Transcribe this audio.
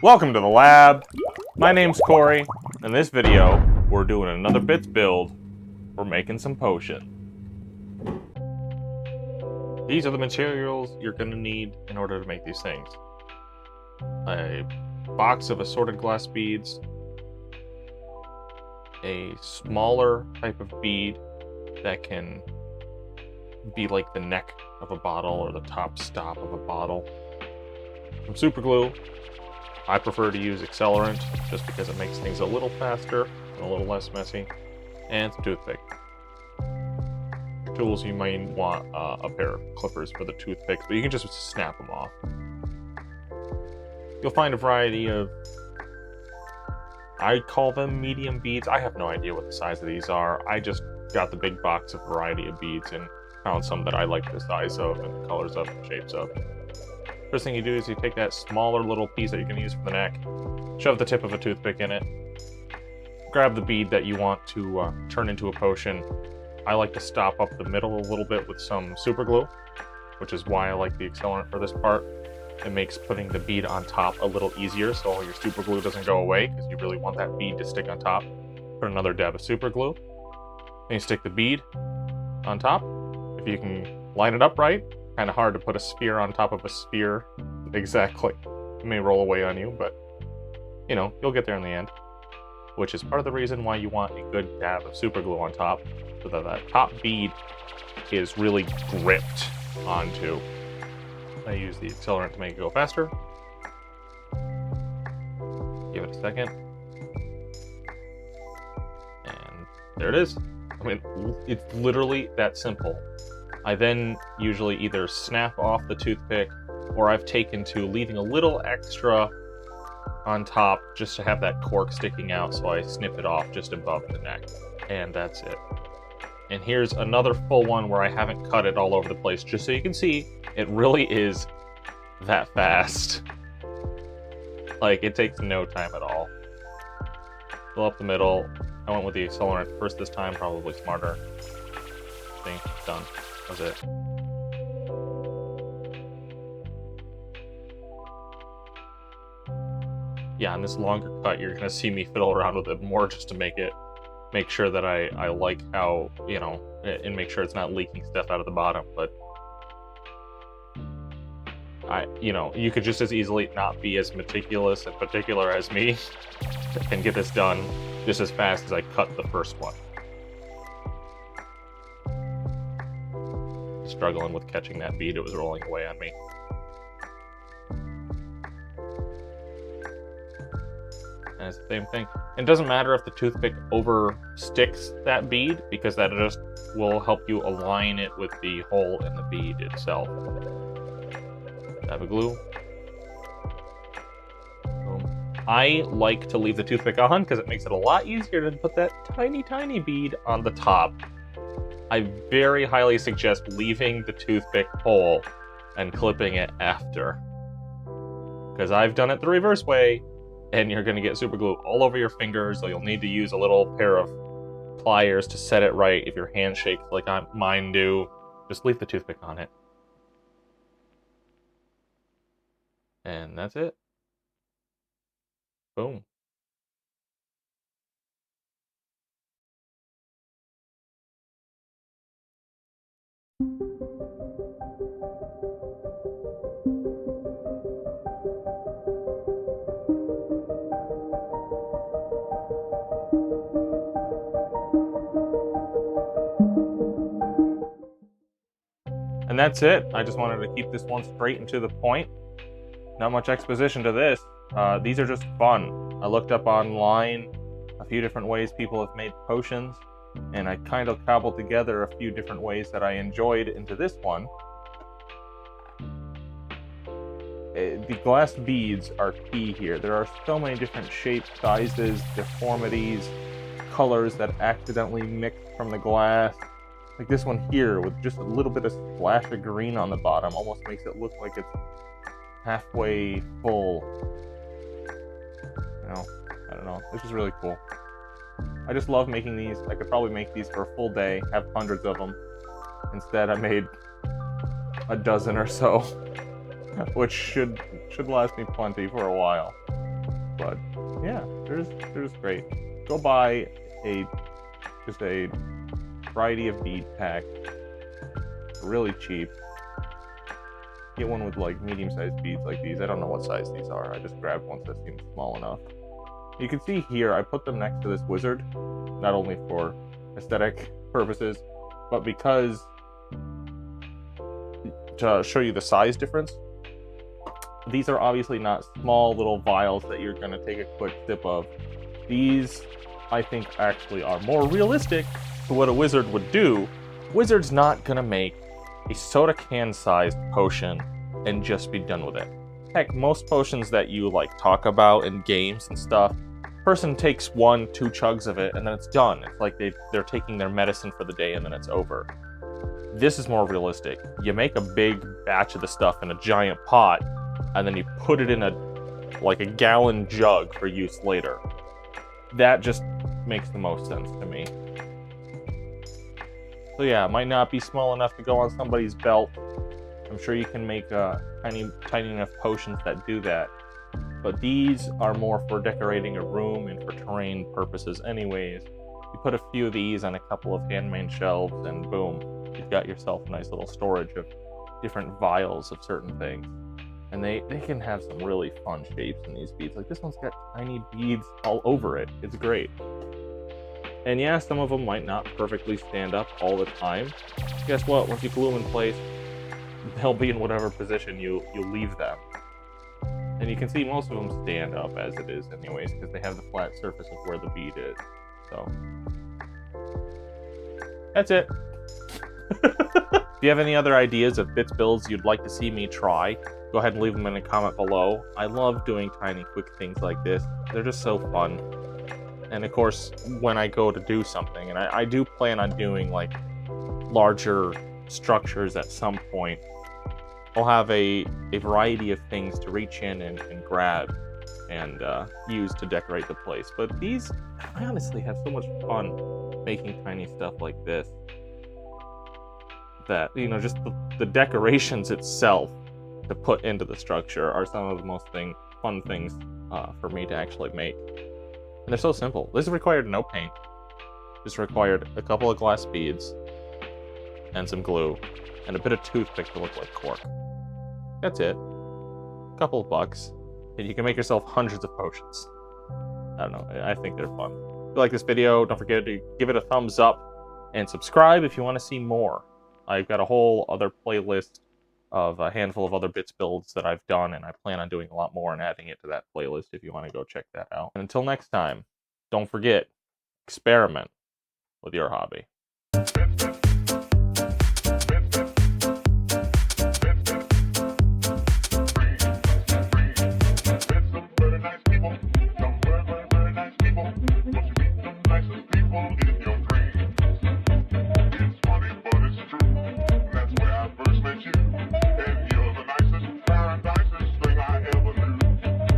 Welcome to the lab. My name's Corey. In this video, we're doing another bits build. We're making some potion. These are the materials you're going to need in order to make these things. A box of assorted glass beads, a smaller type of bead that can be like the neck of a bottle or the top stop of a bottle, some super glue. I prefer to use accelerant just because it makes things a little faster and a little less messy, and some toothpick. Tools, you might want a pair of clippers for the toothpicks, but you can just snap them off. You'll find a variety of, I call them medium beads. I have no idea what the size of these are. I just got the big box of variety of beads and found some that I like the size of and the colors of and shapes of. First thing you do is you take that smaller little piece that you're going to use for the neck, shove the tip of a toothpick in it, grab the bead that you want to turn into a potion. I like to stop up the middle a little bit with some super glue, which is why I like the accelerant for this part. It makes putting the bead on top a little easier so your super glue doesn't go away, because you really want that bead to stick on top. Put another dab of super glue, and you stick the bead on top. If you can line it up right. Kind of hard to put a sphere on top of a sphere exactly. It may roll away on you, but you know, you'll get there in the end. Which is part of the reason why you want a good dab of super glue on top, so that that top bead is really gripped onto. I use the accelerant to make it go faster. Give it a second. And there it is. I mean, it's literally that simple. I then usually either snap off the toothpick, or I've taken to leaving a little extra on top just to have that cork sticking out, so I snip it off just above the neck. And that's it. And here's another full one where I haven't cut it all over the place, just so you can see it really is that fast. Like, it takes no time at all. Fill up the middle. I went with the accelerant first this time, probably smarter. See, done. That's it. Yeah, on this longer cut, you're gonna see me fiddle around with it more just to make sure that I like how, you know, and make sure it's not leaking stuff out of the bottom. But you know, you could just as easily not be as meticulous and particular as me and get this done just as fast as I cut the first one. Struggling with catching that bead, it was rolling away on me. And it's the same thing. It doesn't matter if the toothpick over sticks that bead, because that just will help you align it with the hole in the bead itself. Dab of glue. Boom. I like to leave the toothpick on because it makes it a lot easier to put that tiny bead on the top. I very highly suggest leaving the toothpick whole and clipping it after. Because I've done it the reverse way, and you're going to get super glue all over your fingers, so you'll need to use a little pair of pliers to set it right if your hand shakes like mine do. Just leave the toothpick on it. And that's it. Boom. And that's it. I just wanted to keep this one straight and to the point. Not much exposition to this. These are just fun. I looked up online a few different ways people have made potions, and I kind of cobbled together a few different ways that I enjoyed into this one. The glass beads are key here. There are so many different shapes, sizes, deformities, colors that accidentally mix from the glass. Like this one here with just a little bit of splash of green on the bottom almost makes it look like it's halfway full. You know, I don't know. This is really cool. I just love making these. I could probably make these for a full day, have hundreds of them. Instead, I made a dozen or so, which should last me plenty for a while. But yeah, there's great. Go buy just a variety of bead pack, really cheap. Get one with like medium-sized beads like these. I don't know what size these are. I just grabbed ones that seem small enough. You can see here, I put them next to this wizard, not only for aesthetic purposes, but because to show you the size difference. These are obviously not small little vials that you're going to take a quick sip of. These, I think, actually are more realistic to what a wizard would do. Wizard's not going to make a soda can sized potion and just be done with it. Heck, most potions that you like talk about in games and stuff, person takes 1-2 chugs of it and then it's done. It's like they're taking their medicine for the day and then it's over. This is more realistic. You make a big batch of the stuff in a giant pot and then you put it in a gallon jug for use later. That just makes the most sense to me. So yeah, it might not be small enough to go on somebody's belt. I'm sure you can make tiny enough potions that do that. But these are more for decorating a room and for terrain purposes anyways. You put a few of these on a couple of handmade shelves and boom, you've got yourself a nice little storage of different vials of certain things. And they can have some really fun shapes in these beads. Like this one's got tiny beads all over it. It's great. And yeah, some of them might not perfectly stand up all the time. Guess what? Once you glue them in place, they'll be in whatever position you leave them. And you can see most of them stand up as it is anyways, because they have the flat surface of where the bead is. So, that's it. If you have any other ideas of bits builds you'd like to see me try, go ahead and leave them in a comment below. I love doing tiny, quick things like this. They're just so fun. And of course, when I go to do something, and I do plan on doing like larger structures at some point, I'll have a variety of things to reach in and grab and use to decorate the place. But these, I honestly have so much fun making tiny stuff like this that, you know, just the decorations itself to put into the structure are some of the most fun things for me to actually make. And they're so simple. This required no paint. This required a couple of glass beads and some glue and a bit of toothpick to look like cork. That's it. A couple of bucks. And you can make yourself hundreds of potions. I don't know. I think they're fun. If you like this video, don't forget to give it a thumbs up and subscribe if you want to see more. I've got a whole other playlist of a handful of other bits builds that I've done, and I plan on doing a lot more and adding it to that playlist if you want to go check that out. And until next time, don't forget, experiment with your hobby.